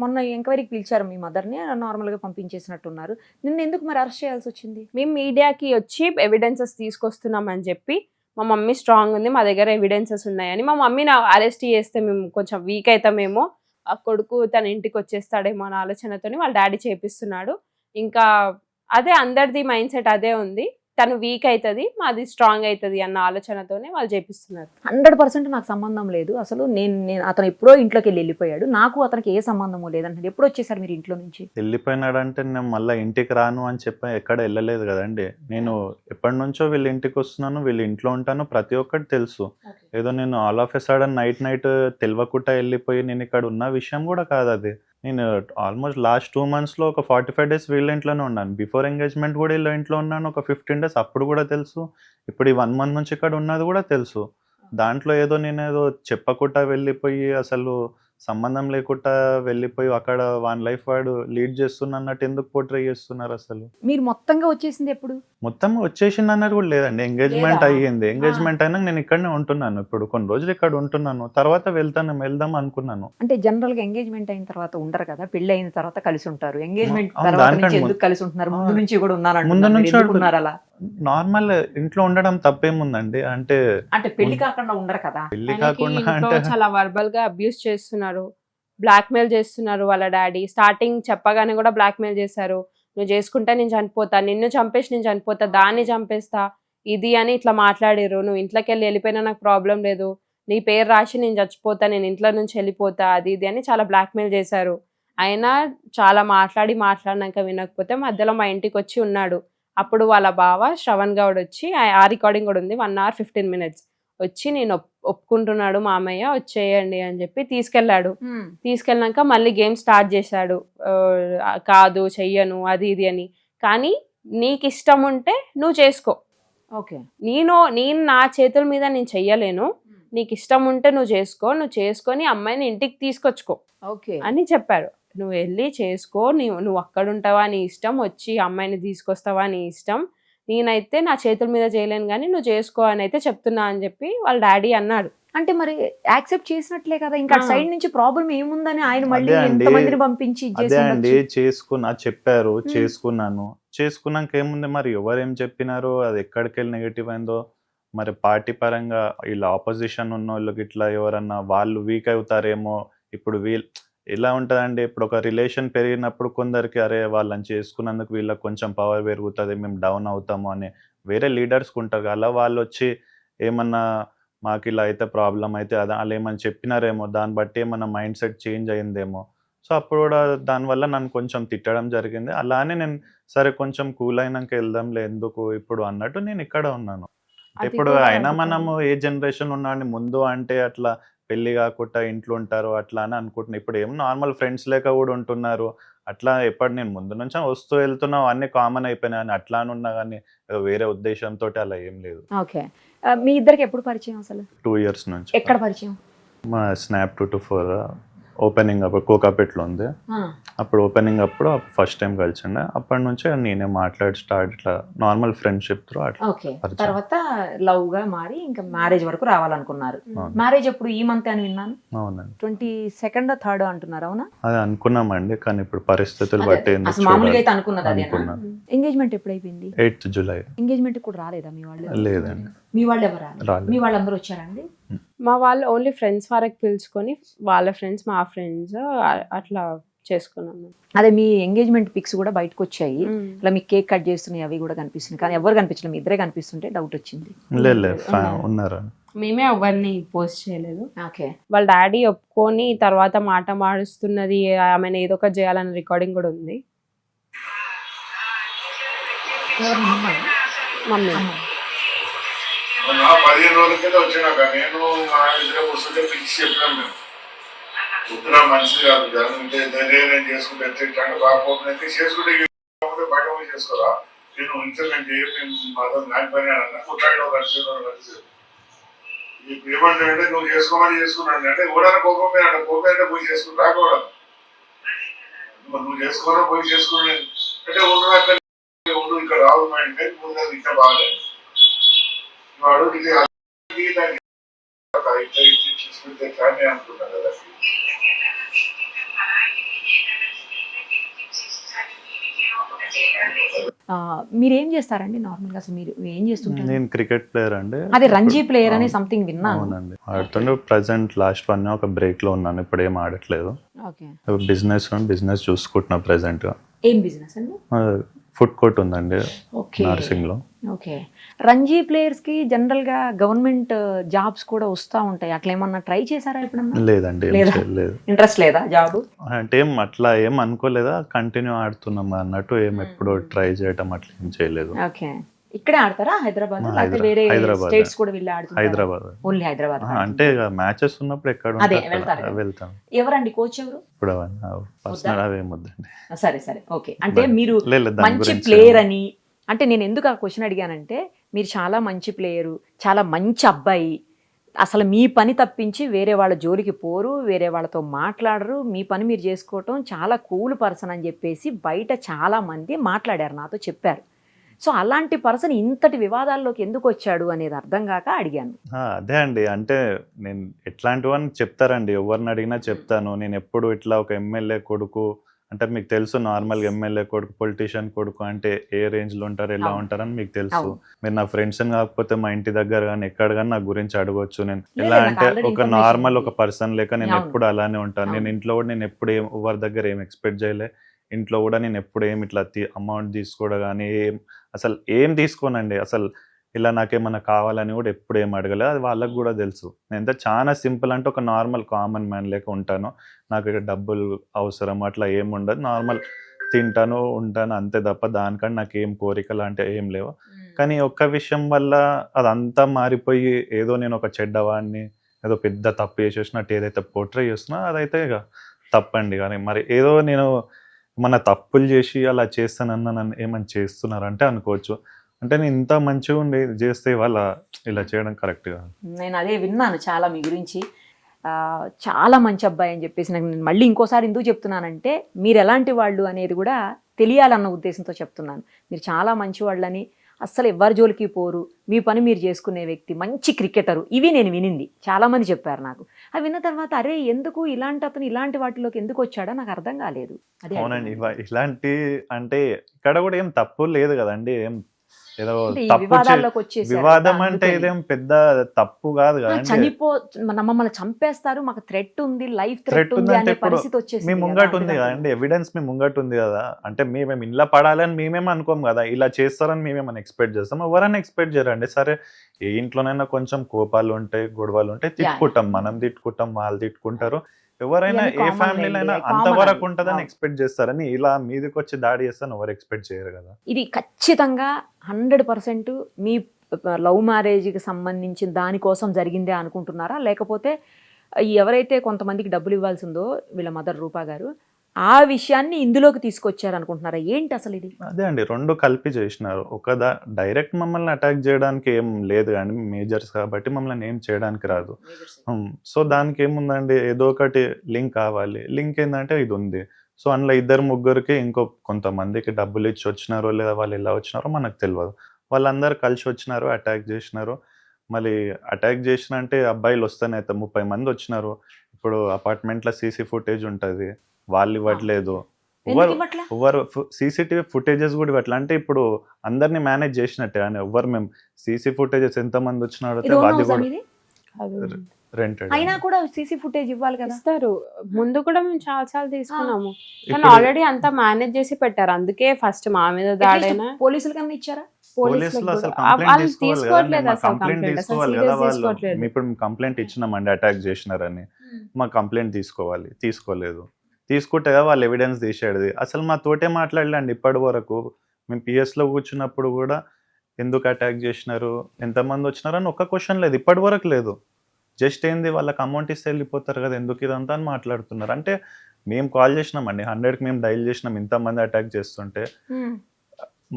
మొన్న ఎంక్వైరీకి పిలిచారు మీ మదర్ ని, నార్మల్ గా పంపించేసినట్టున్నారు. నిన్న ఎందుకు మరి అరెస్ట్ చేయాల్సి వచ్చింది? మేము మీడియాకి వచ్చి ఎవిడెన్సెస్ తీసుకొస్తున్నాం అని చెప్పి, మా మమ్మీ స్ట్రాంగ్ ఉంది, మా దగ్గర ఎవిడెన్సెస్ ఉన్నాయని, మా మమ్మీని అరెస్ట్ చేస్తే మేము కొంచెం వీక్ అవుతామేమో, ఆ కొడుకు తన ఇంటికి వచ్చేస్తాడేమో అనే ఆలోచనతోని వాళ్ళ డాడీ చేపిస్తున్నాడు. ఇంకా అదే అందరిది మైండ్ సెట్ అదే ఉంది, తను వీక్ అవుతుంది మాది స్ట్రాంగ్ అవుతుంది అన్న ఆలోచనతోనే వాళ్ళు చేపిస్తున్నారు. 100% నాకు సంబంధం లేదు. అసలు నేను అతను ఎప్పుడో ఇంట్లోకి వెళ్ళిపోయాడు, నాకు అతనికి ఏ సంబంధము లేదంటే. ఎప్పుడు వచ్చేసారు మీరు ఇంట్లో నుంచి? వెళ్ళిపోయినాడంటే నేను మళ్ళీ ఇంటికి రాను అని చెప్పి ఎక్కడ వెళ్ళలేదు కదండి. నేను ఎప్పటి నుంచో వీళ్ళ ఇంటికి వస్తున్నాను, వీళ్ళ ఇంట్లో ఉంటాను, ప్రతి ఒక్కటి తెలుసు. ఏదో నేను all of a sudden night తెలియకుండా వెళ్ళిపోయి నేను ఇక్కడ ఉన్న విషయం కూడా కాదు అది. నేను ఆల్మోస్ట్ లాస్ట్ 2 monthsలో ఒక 45 days వీళ్ళ ఇంట్లోనే ఉన్నాను. బిఫోర్ ఎంగేజ్మెంట్ కూడా వీళ్ళ ఇంట్లో ఉన్నాను ఒక 15 days, అప్పుడు కూడా తెలుసు. ఇప్పుడు ఈ 1 month నుంచి ఇక్కడ ఉన్నది కూడా తెలుసు. దాంట్లో ఏదో నేను ఏదో చెప్పకుండా వెళ్ళిపోయి అసలు సంబంధం లేకుండా వెళ్ళిపోయి అక్కడ వాన్ లైఫ్ వాడు లీడ్ చేస్తున్నట్టు ఎందుకు పోర్ట్రే చేస్తున్నారు అసలు? మీరు మొత్తంగా వచ్చేసింది ఎప్పుడు? మొత్తం వచ్చేసింది అన్నది కూడా లేదండి. ఎంగేజ్మెంట్ లేదా? అయ్యింది. ఎంగేజ్మెంట్ అయినాక నేను ఇక్కడనే ఉంటున్నాను. ఇప్పుడు కొన్ని రోజులు ఇక్కడ ఉంటున్నాను. తర్వాత వెళ్దాం అనుకున్నాను. అంటే జనరల్ గా ఎంగేజ్మెంట్ అయిన తర్వాత ఉండరు కదా, పెళ్లి అయిన తర్వాత కలిసి ఉంటారు. ఎంగేజ్మెంట్ అవును, తర్వాత దానికంటే నుంచి ఎందుకు కలిసి ఉంటున్నారు? ముందు నుంచి కూడా ఉన్నాను ముందు నుంచి ఉన్నారు అలా. నార్మల్ ఇంట్లో ఉండడం తప్పేముందండి? అంటే అంటే పెళ్లి కాకుండా ఉండరు కదా. పెళ్లి ఆయనకి కాకుండా ఇంట్లో అంటే చాలా వర్బల్ గా అబ్యూస్ చేస్తున్నారు, బ్లాక్మెయిల్ చేస్తున్నారు వాళ్ళ డాడీ. స్టార్టింగ్ చెప్పగానే కూడా బ్లాక్మెయిల్ చేశారు, నువ్వు చేసుకుంటే నేను చనిపోతా, నిన్ను చంపేసి నేను చనిపోతా, దాన్ని చంపేస్తా, ఇది అని ఇట్లా మాట్లాడారు. నువ్వు ఇంట్లోకి వెళ్ళిపోయినా నాకు ప్రాబ్లం లేదు, నీ పేరు రాసి నేను చచ్చిపోతా, నేను ఇంట్లో నుంచి వెళ్ళిపోతా, అది ఇది అని చాలా బ్లాక్మెయిల్ చేశారు. అయినా చాలా మాట్లాడినాక వినకపోతే మధ్యలో మా ఇంటికి వచ్చి ఉన్నాడు. అప్పుడు వాళ్ళ బావ శ్రవణ్ గౌడ్ వచ్చి, ఆ రికార్డింగ్ కూడా ఉంది, 1 hour 15 minutes వచ్చి, నేను ఒప్పుకుంటున్నాడు మామయ్య వచ్చేయండి అని చెప్పి తీసుకెళ్ళాడు. తీసుకెళ్ళాక మళ్ళీ గేమ్ స్టార్ట్ చేశాడు, కాదు చెయ్యను అది ఇది అని. కానీ నీకు ఇష్టం ఉంటే నువ్వు చేసుకో, ఓకే, నేను నా చేతుల మీద నేను చెయ్యలేను, నీకు ఇష్టం ఉంటే నువ్వు చేసుకొని అమ్మాయిని ఇంటికి తీసుకొచ్చుకో ఓకే అని చెప్పారు. నువ్వు వెళ్ళి చేసుకో, నువ్వు అక్కడ ఉంటావా నీ ఇష్టం, వచ్చి అమ్మాయిని తీసుకొస్తావా నీ ఇష్టం, నేనైతే నా చేతుల మీద చేయలేను కానీ నువ్వు చేసుకో అని అయితే చెప్తున్నా అని చెప్పి వాళ్ళ డాడీ అన్నాడు. అంటే మరి యాక్సెప్ట్ చేసినట్లే కదా, ఇంకా సైడ్ నుంచి ప్రాబ్లం ఏముందని ఆయన మళ్ళీ అదే అండి. ఎంతమందిని పంపించి అదే అండి, చెప్పారు, చేసుకున్నాక ఏముంది, మరి ఎవరేం చెప్పినారో అది ఎక్కడికి వెళ్ళి నెగిటివ్ అయిందో, మరి పార్టీ పరంగా ఇలా ఆపోజిషన్ ఉన్న వాళ్ళకి ఇట్లా ఎవరన్నా వాళ్ళు వీక్ అవుతారేమో. ఇప్పుడు ఎలా ఉంటుందండి, ఇప్పుడు ఒక రిలేషన్ పెరిగినప్పుడు కొందరికి అరే వాళ్ళని చేసుకున్నందుకు వీళ్ళకి కొంచెం పవర్ పెరుగుతుంది, మేము డౌన్ అవుతాము అని వేరే లీడర్స్కి ఉంటారు. అలా వాళ్ళు వచ్చి ఏమన్నా మాకు ఇలా అయితే ప్రాబ్లం అయితే వాళ్ళు ఏమన్నా చెప్పినారేమో, దాన్ని బట్టి ఏమన్నా మైండ్ సెట్ చేంజ్ అయిందేమో. సో అప్పుడు కూడా దానివల్ల నన్ను కొంచెం తిట్టడం జరిగింది. అలానే నేను సరే కొంచెం కూల్ అయినాక వెళ్దాంలే ఎందుకు ఇప్పుడు అన్నట్టు నేను ఇక్కడ ఉన్నాను. అది ఇప్పుడు కూడా అయినా అనుకోను. మనము ఏ జనరేషన్ ఉన్నాండి, ముందు అంటే అట్లా పెళ్లి కాకుండా ఇంట్లో ఉంటారు అట్లా అని అనుకుంటున్నా. ఇప్పుడు ఏం నార్మల్ ఫ్రెండ్స్ లేక కూడా ఉంటున్నారు. అట్లా ఎప్పుడు నేను ముందు నుంచి వస్తూ వెళ్తున్నావు అన్నీ కామన్ అయిపోయినాయి అని అట్లా అని ఉన్నా కానీ వేరే ఉద్దేశంతో అలా ఏం లేదు. ఓకే, మీ ఇద్దరికి ఎప్పుడు పరిచయం అసలు? 2 years నుంచి. ఎక్కడ పరిచయం? మా స్నాప్ 224 ఓపెనింగ్ అప్పుడు కోకాపేటలో ఉంది. అప్పుడు ఓపెనింగ్ అప్పుడు ఫస్ట్ టైం కలిసిండే. అప్పటి నుంచి నేనే మాట్లాడి స్టార్ట్ ఇట్లా నార్మల్ ఫ్రెండ్షిప్ త్రూ అట్లా. ఓకే, తర్వాత లవ్ గా మారి ఇంకా మ్యారేజ్ వరకు రావాలనుకున్నారు. మ్యారేజ్ ఎప్పుడు? ఈ మంత్ అని విన్నాను. అవునండి, 22nd or 3rd అంటున్నారు, అవునా? అది అనుకున్నామండి, కానీ ఇప్పుడు పరిస్థితులు బట్టి అసలు మామూలుగా అయితే అనుకున్నది అదేనా? అనుకున్నాను. ఎంగేజ్మెంట్ ఎప్పుడు అయిపోయింది? 8th July. ఎంగేజ్మెంట్ కూడా రాలేదా మీ వాళ్ళు? లేదండి, మీ వాళ్ళు ఎవరు రాలేదు. మీ వాళ్ళందరూ వచ్చారండి? మా వాళ్ళు ఓన్లీ ఫ్రెండ్స్ వరకు పిలుచుకొని వాళ్ళ ఫ్రెండ్స్ మా ఫ్రెండ్స్ అట్లా చేసుకున్నాము. అదే మీ ఎంగేజ్మెంట్ పిక్స్ కూడా బయటకు వచ్చాయి, ఇలా మీ కేక్ కట్ చేస్తున్నాయి అవి కూడా కనిపిస్తున్నాయి, కానీ ఎవరు కనిపించలేదు, మీ ఇద్దరే కనిపిస్తుంటే డౌట్ వచ్చింది. లేదు ఉన్నారు. మేమే ఎవరిని పోస్ట్ చేయలేదు. ఓకే, వాళ్ళ డాడీ ఒప్పుకొని తర్వాత మాట మాడుస్తున్నది, ఆమెను ఏదో ఒకటి చేయాలన్న రికార్డింగ్ కూడా ఉంది. మమ్మీ 15 రోజుల కింద వచ్చినాక నేను మా ఇంట్లో వస్తుంటే పిలిచి చెప్పినాం మేము, ఉత్తరం మంచిది కాదు అంటే ధైర్యం చేసుకుంటే ఎట్లా బాగా చేసుకుంటే బయట పోయి చేసుకోరా, నేను ఇంటర్నెట్ మాత్రం నాని పని అన్న కుట్రాడో కలిసి ఇప్పుడు ఏమంటాడంటే నువ్వు చేసుకోమని చేసుకున్నాడు అంటే కూడా కోపం కోపం పోయి చేసుకుని రాకూడదు, నువ్వు చేసుకోవాలో పోయి చేసుకున్నాను అంటే ఉండు ఇక్కడ రావు మా ఇంటే ముందు ఇంకా బాగాలేదు వాడు ఇది చూసుకుంటే కానీ అనుకున్నాను కదా. మీరేం చేస్తారండి నార్మల్ గా? అసలు మీరు ఏం చేస్తుంటారు? నేను క్రికెట్ ప్లేయర్ అండి. అదే రంజీ ప్లేయర్ అని సంథింగ్ విన్నాను. అవునండి, ఆడుతుండే. ప్రెసెంట్ లాస్ట్ 1 ఒక బ్రేక్ లో ఉన్నాను, ఇప్పుడు ఏం ఆడట్లేదు. ఓకే, బిజినెస్ చూసుకుంటున్నా ప్రెసెంట్ గా. ఏం బిజినెస్ అండి? ఫుడ్ కోర్ట్ ఉందండి ఓకే, నర్సింగ్ లో. ఓకే, రంజీ ప్లేయర్స్ కి జనరల్ గా గవర్నమెంట్ జాబ్స్ కూడా వస్తా ఉంటాయి, అట్లా ఏమన్నా ట్రై చేశారా ఎప్పుడన్నా? లేదండి, లేదు. ఇంట్రెస్ట్ లేదా జాబ్ అంటే? ఏం అట్లా ఏం అనుకోలేదా, కంటిన్యూ ఆడుతున్నాం అన్నట్టు, ఏం ఎప్పుడు ట్రై చేయటం అట్లా ఏం చేయలేదు. ఓకే, ఇక్కడే ఆడతారా హైదరాబాద్? లేకపోతే వేరే స్టేట్స్ కూడా వెళ్ళి ఆడుతారా? హైదరాబాద్. ఓన్లీ హైదరాబాద్ అంటే మ్యాచెస్ ఉన్నప్పుడు ఎక్కడ వెళ్తాం. ఎవరండి కోచ్ ఎవరు? ఇప్పుడు పర్సనల్ అవేం వద్దండి. సరే సరే, ఓకే. అంటే మీరు లేదు, మంచి ప్లేయర్ అని, అంటే నేను ఎందుకు ఆ క్వశ్చన్ అడిగానంటే మీరు చాలా మంచి ప్లేయరు, చాలా మంచి అబ్బాయి, అసలు మీ పని తప్పించి వేరే వాళ్ళ జోలికి పోరు, వేరే వాళ్ళతో మాట్లాడరు, మీ పని మీరు చేసుకోవటం చాలా కూల్ పర్సన్ అని చెప్పేసి బయట చాలా మంది మాట్లాడారు, నాతో చెప్పారు. సో అలాంటి పర్సన్ ఇంతటి వివాదాల్లోకి ఎందుకు వచ్చాడు అనేది అర్థం కాక అడిగాను. అదే అండి, అంటే నేను ఎట్లాంటివని చెప్తారండి, ఎవరిని అడిగినా చెప్తాను. నేను ఎప్పుడు ఇట్లా ఒక ఎమ్మెల్యే కొడుకు అంటే మీకు తెలుసు, నార్మల్గా ఎమ్మెల్యే కొడుకు పొలిటీషియన్ కొడుకు అంటే ఏ రేంజ్లో ఉంటారు, ఎలా ఉంటారని మీకు తెలుసు. మీరు నా ఫ్రెండ్స్ కాకపోతే మా ఇంటి దగ్గర కానీ ఎక్కడ కానీ నా గురించి అడగొచ్చు. నేను ఎలా అంటే ఒక నార్మల్ ఒక పర్సన్ లేక నేను ఎప్పుడు అలానే ఉంటాను. నేను ఇంట్లో కూడా నేను ఎప్పుడు ఎవరి దగ్గర ఏం ఎక్స్పెక్ట్ చేయలే. ఇంట్లో కూడా నేను ఎప్పుడు ఏం ఇట్లా అమౌంట్ తీసుకోవడం కానీ అసలు ఏం తీసుకోనండి. అసలు ఇలా నాకేమన్నా కావాలని కూడా ఎప్పుడు ఏం అడగలేదు. అది వాళ్ళకు కూడా తెలుసు. నేను చాలా సింపుల్ అంటే ఒక నార్మల్ కామన్ మ్యాన్ లేక ఉంటాను. నాకు డబ్బులు అవసరం అట్లా ఏం ఉండదు. నార్మల్ తింటాను ఉంటాను అంతే తప్ప దానికన్నా నాకు ఏం కోరికలు అంటే ఏం లేవు. కానీ ఒక్క విషయం వల్ల అదంతా మారిపోయి ఏదో నేను ఒక చెడ్డవాడిని, ఏదో పెద్ద తప్పు చేసేసినట్టు ఏదైతే పోర్ట్రే చేస్తున్నా అదైతే ఇక తప్పండి. కానీ మరి ఏదో నేను మన తప్పులు చేసి అలా చేస్తానన్న నన్ను ఏమని చేస్తున్నారంటే అనుకోవచ్చు. అంటే నేను ఇంత మంచిగా ఉండి చేస్తే వాళ్ళ ఇలా చేయడం కరెక్ట్ కాదు. నేను అదే విన్నాను చాలా మీ గురించి, చాలా మంచి అబ్బాయి అని చెప్పేసి. నాకు నేను మళ్ళీ ఇంకోసారి ఎందుకు చెప్తున్నానంటే మీరు ఎలాంటి వాళ్ళు అనేది కూడా తెలియాలన్న ఉద్దేశంతో చెప్తున్నాను. మీరు చాలా మంచి వాళ్ళని, అస్సలు ఎవరి జోలికి పోరు, మీ పని మీరు చేసుకునే వ్యక్తి, మంచి క్రికెటరు, ఇవి నేను వినింది. చాలామంది చెప్పారు నాకు. అవి విన్న తర్వాత అరే ఎందుకు ఇలాంటి అతను ఇలాంటి వాటిలోకి ఎందుకు వచ్చాడో నాకు అర్థం కాలేదు. అదే అవునండి, ఇలాంటి అంటే ఇక్కడ కూడా ఏం తప్పు లేదు కదండి. ఏం ఏదో వివాదం అంటే ఇదేం పెద్ద తప్పు కాదు కదండి. మమ్మల్ని చంపేస్తారు, మాకు థ్రెట్ ఉంది, లైఫ్ థ్రెట్ ఉంది అనే పరిస్థితి వచ్చేసి మీ ముంగట ఉంది కదండి, ఎవిడెన్స్ మీ ముంగట ఉంది కదా. అంటే మేమేం ఇలా పడాలని మేమేం అనుకోం కదా, ఇలా చేస్తారని మేమేమని ఎక్స్పెక్ట్ చేస్తాం. ఎవరైనా ఎక్స్పెక్ట్ చేయరండి. సరే ఏ ఇంట్లోనైనా కొంచెం కోపాలు ఉంటాయి, గొడవలు ఉంటాయి, తిట్టుకుంటాం, మనం తిట్టుకుంటాం, వాళ్ళు తిట్టుకుంటారు. ఎవరైనా ఏ ఫ్యామిలీలో అయినా అంతవరకు ఉంటుందని ఎక్స్పెక్ట్ చేస్తారని ఇలా మీదకి వచ్చి దాడి చేస్తాను ఎవరు ఎక్స్పెక్ట్ చేయరు కదా. ఇది ఖచ్చితంగా 100% మీ లవ్ మ్యారేజ్కి సంబంధించిన దానికోసం జరిగిందే అనుకుంటున్నారా, లేకపోతే ఎవరైతే కొంతమందికి డబ్బులు ఇవ్వాల్సిందో వీళ్ళ మదర్ రూపా గారు ఆ విషయాన్ని ఇందులోకి తీసుకొచ్చారు అనుకుంటున్నారా, ఏంటి అసలు ఇది? అదే అండి, రెండు కలిపి చేసినారు. ఒక డైరెక్ట్ మమ్మల్ని అటాక్ చేయడానికి ఏం లేదు కానీ మేజర్స్ కాబట్టి మమ్మల్ని ఏం చేయడానికి రాదు. సో దానికి ఏముందండి, ఏదో ఒకటి లింక్ కావాలి. లింక్ ఏంటంటే ఇది ఉంది. సో అందులో ఇద్దరు ముగ్గురికి ఇంకో కొంతమందికి డబ్బులు ఇచ్చి వచ్చినారో లేదా వాళ్ళు ఎలా వచ్చినారో మనకు తెలియదు. వాళ్ళందరూ కలిసి వచ్చినారు, అటాక్ చేసినారు. మళ్ళీ అటాక్ చేసిన అంటే అబ్బాయిలు వస్తేనే అయితే 30 మంది వచ్చినారు. ఇప్పుడు అపార్ట్మెంట్లో సీసీ ఫుటేజ్ ఉంటుంది, వాళ్ళు ఇవ్వట్లేదు. ఎవరు సీసీటీవీ ఫుటేజెస్ కూడా ఇవ్వట్లే. అంటే ఇప్పుడు అందరినీ మేనేజ్ చేసినట్టే అని ఎవరు మేము సీసీ ఫుటేజెస్ ఎంత మంది వచ్చినారో అది కూడా రెంటెడ్ అయినా కూడా సీసీ ఫుటేజ్ ఇవ్వాలి కదా. ఇస్తారు. ముందు కూడా మేము చాలా తీసుకున్నాము, కానీ ఆల్రెడీ అంతా మేనేజ్ చేసి పెట్టారు. అందుకే ఫస్ట్ మా మీద దాడైనా పోలీసులు కన్నా ఇచ్చారా? పోలీసులు అసలు కంప్లైంట్ తీసుకోవాలి కదా వాళ్ళు. ఇప్పుడు కంప్లైంట్ ఇచ్చినామండి అటాక్ చేసినారని, మా కంప్లైంట్ తీసుకోలేదు. తీసుకుంటే వాళ్ళు ఎవిడెన్స్ తీసేది. అసలు మా తోటే మాట్లాడలేండి ఇప్పటి వరకు. మేము పిఎస్లో కూర్చున్నప్పుడు కూడా ఎందుకు అటాక్ చేసినారు, ఎంతమంది వచ్చినారు అని ఒక్క క్వశ్చన్ లేదు, ఇప్పటి వరకు లేదు. జస్ట్ ఏంది వాళ్ళకి అమౌంట్ ఇస్తే వెళ్ళిపోతారు కదా, ఎందుకు ఇదంతా అని మాట్లాడుతున్నారు. అంటే మేము కాల్ చేసినామండి 100కి, మేము డైల్ చేసినాం. ఇంతమంది అటాక్ చేస్తుంటే